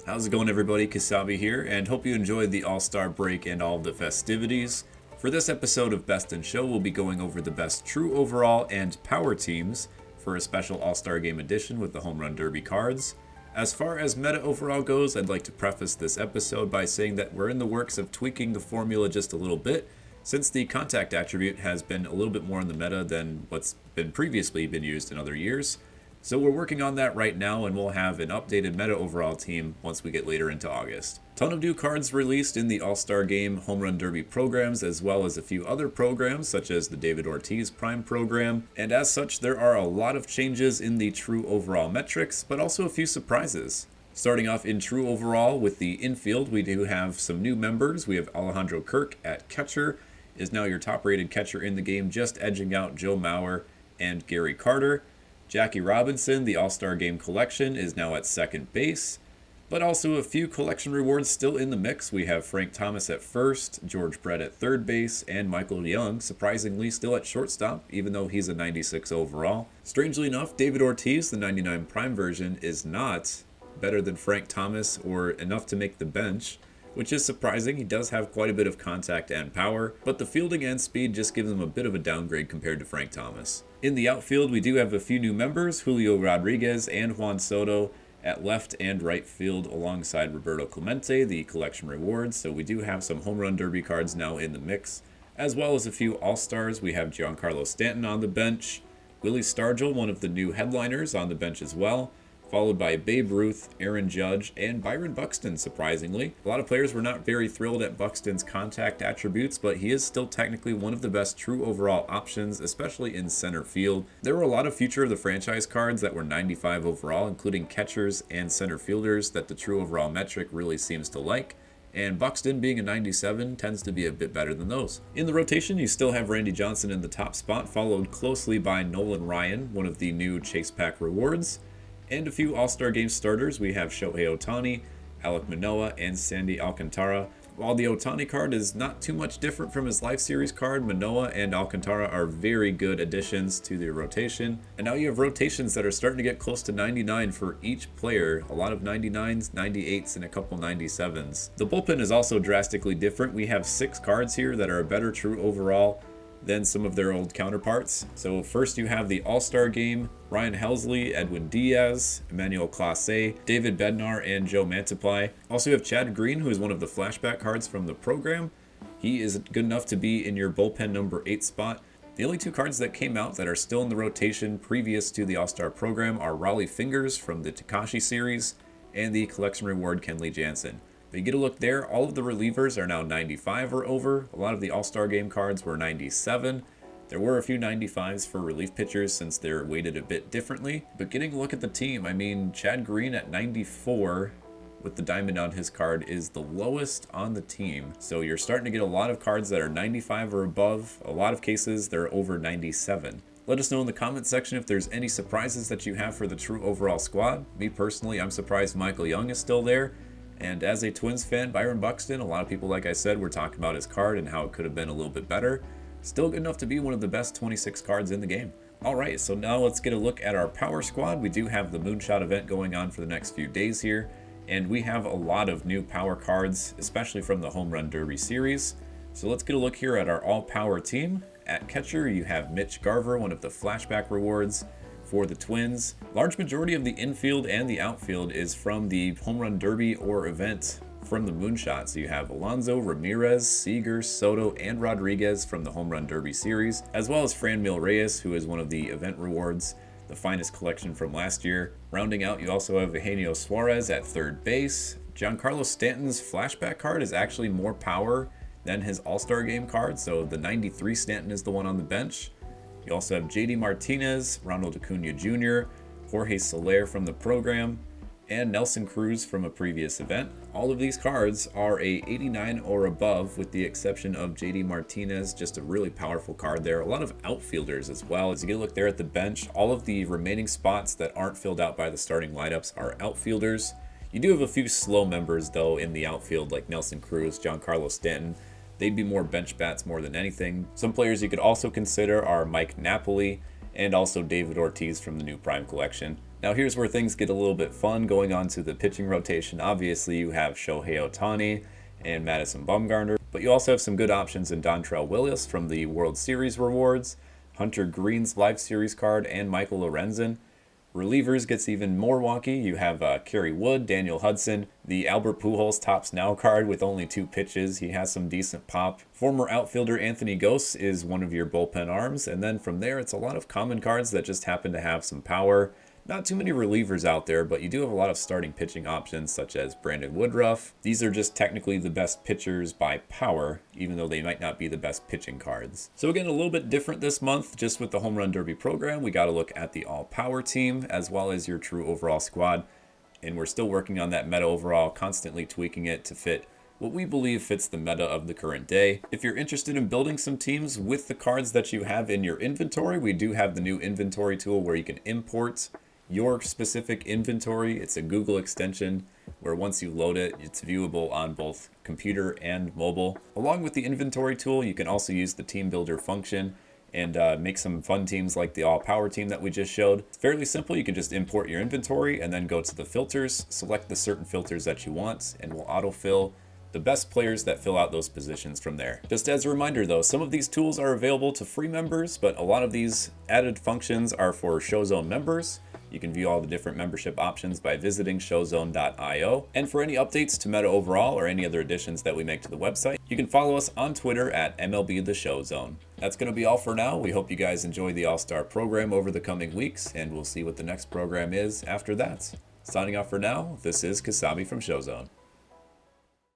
How's it going, everybody? Kasabi here, and hope you enjoyed the All-Star break and all of the festivities. For this episode of Best in Show, we'll be going over the best true overall and power teams for a special All-Star Game edition with the Home Run Derby cards. As far as meta overall goes, I'd like to preface this episode by saying that we're in the works of tweaking the formula just a little bit, since the contact attribute has been a little bit more in the meta than what's been previously been used in other years. So we're working on that right now, and we'll have an updated meta overall team once we get later into August. Ton of new cards released in the All-Star Game Home Run Derby programs, as well as a few other programs, such as the David Ortiz Prime program. And as such, there are a lot of changes in the true overall metrics, but also a few surprises. Starting off in true overall with the infield, we do have some new members. We have Alejandro Kirk at catcher, is now your top-rated catcher in the game, just edging out Joe Mauer and Gary Carter. Jackie Robinson, the All-Star Game collection, is now at second base, but also a few collection rewards still in the mix. We have Frank Thomas at first, George Brett at third base, and Michael Young, surprisingly, still at shortstop, even though he's a 96 overall. Strangely enough, David Ortiz, the 99 Prime version, is not better than Frank Thomas or enough to make the bench, which is surprising. He does have quite a bit of contact and power, but the fielding and speed just gives him a bit of a downgrade compared to Frank Thomas. In the outfield, we do have a few new members, Julio Rodriguez and Juan Soto at left and right field alongside Roberto Clemente, the collection rewards. So we do have some Home Run Derby cards now in the mix, as well as a few All-Stars. We have Giancarlo Stanton on the bench, Willie Stargell, one of the new headliners, on the bench as well, followed by Babe Ruth, Aaron Judge, and Byron Buxton, surprisingly. A lot of players were not very thrilled at Buxton's contact attributes, but he is still technically one of the best true overall options, especially in center field. There were a lot of future of the franchise cards that were 95 overall, including catchers and center fielders that the true overall metric really seems to like. And Buxton being a 97 tends to be a bit better than those. In the rotation, you still have Randy Johnson in the top spot, followed closely by Nolan Ryan, one of the new Chase Pack rewards. And a few All-Star Game starters. We have Shohei Ohtani, Alek Manoah, and Sandy Alcantara. While the Ohtani card is not too much different from his Life Series card, Manoah and Alcantara are very good additions to the rotation. And now you have rotations that are starting to get close to 99 for each player. A lot of 99s, 98s, and a couple 97s. The bullpen is also drastically different. We have 6 cards here that are a better true overall than some of their old counterparts. So first you have the All-Star Game, Ryan Helsley, Edwin Diaz, Emmanuel Clase, David Bednar, and Joe Mantiply. Also you have Chad Green, who is one of the flashback cards from the program. He is good enough to be in your bullpen number 8 spot. The only 2 cards that came out that are still in the rotation previous to the All-Star program are Raleigh Fingers from the Tekashi series and the collection reward Kenley Jansen. But you get a look there, all of the relievers are now 95 or over. A lot of the All-Star Game cards were 97. There were a few 95s for relief pitchers since they're weighted a bit differently. But getting a look at the team, I mean, Chad Green at 94 with the diamond on his card is the lowest on the team. So you're starting to get a lot of cards that are 95 or above. A lot of cases, they're over 97. Let us know in the comment section if there's any surprises that you have for the true overall squad. Me personally, I'm surprised Michael Young is still there. And as a Twins fan, Byron Buxton, a lot of people, like I said, were talking about his card and how it could have been a little bit better. Still good enough to be one of the best 26 cards in the game. Alright, so now let's get a look at our power squad. We do have the Moonshot event going on for the next few days here. And we have a lot of new power cards, especially from the Home Run Derby series. So let's get a look here at our all-power team. At catcher, you have Mitch Garver, one of the flashback rewards for the Twins. Large majority of the infield and the outfield is from the Home Run Derby or event from the Moonshot. So you have Alonso, Ramirez, Seager, Soto, and Rodriguez from the Home Run Derby series, as well as Franmil Reyes, who is one of the event rewards, the finest collection from last year. Rounding out, you also have Eugenio Suarez at third base. Giancarlo Stanton's flashback card is actually more power than his All-Star Game card, so the 93 Stanton is the one on the bench. You also have JD Martinez, Ronald Acuna Jr., Jorge Soler from the program, and Nelson Cruz from a previous event. All of these cards are a 89 or above, with the exception of JD Martinez, just a really powerful card there. A lot of outfielders as well. As you get a look there at the bench, all of the remaining spots that aren't filled out by the starting lineups are outfielders. You do have a few slow members though in the outfield, like Nelson Cruz, Giancarlo Stanton. They'd be more bench bats more than anything. Some players you could also consider are Mike Napoli and also David Ortiz from the new Prime collection. Now here's where things get a little bit fun going on to the pitching rotation. Obviously you have Shohei Ohtani and Madison Bumgarner, but you also have some good options in Dontrelle Willis from the World Series rewards, Hunter Green's Live Series card, and Michael Lorenzen. Relievers gets even more wonky. You have Kerry Wood, Daniel Hudson, the Albert Pujols Tops Now card with only 2 pitches. He has some decent pop. Former outfielder Anthony Gose is one of your bullpen arms. And then from there, it's a lot of common cards that just happen to have some power. Not too many relievers out there, but you do have a lot of starting pitching options such as Brandon Woodruff. These are just technically the best pitchers by power, even though they might not be the best pitching cards. So again, a little bit different this month, just with the Home Run Derby program. We got to look at the all-power team as well as your true overall squad. And we're still working on that meta overall, constantly tweaking it to fit what we believe fits the meta of the current day. If you're interested in building some teams with the cards that you have in your inventory, we do have the new inventory tool where you can import your specific inventory. It's a Google extension where once you load it, it's viewable on both computer and mobile. Along with the inventory tool, you can also use the team builder function and make some fun teams like the all-power team that we just showed. It's fairly simple. You can just import your inventory and then go to the filters, select the certain filters that you want, and we'll autofill the best players that fill out those positions from there. Just as a reminder though, some of these tools are available to free members, but a lot of these added functions are for Showzone members. You can view all the different membership options by visiting showzone.io. And for any updates to Meta overall or any other additions that we make to the website, you can follow us on Twitter at MLB The Showzone. That's going to be all for now. We hope you guys enjoy the All-Star program over the coming weeks, and we'll see what the next program is after that. Signing off for now, this is Kasabi from Showzone.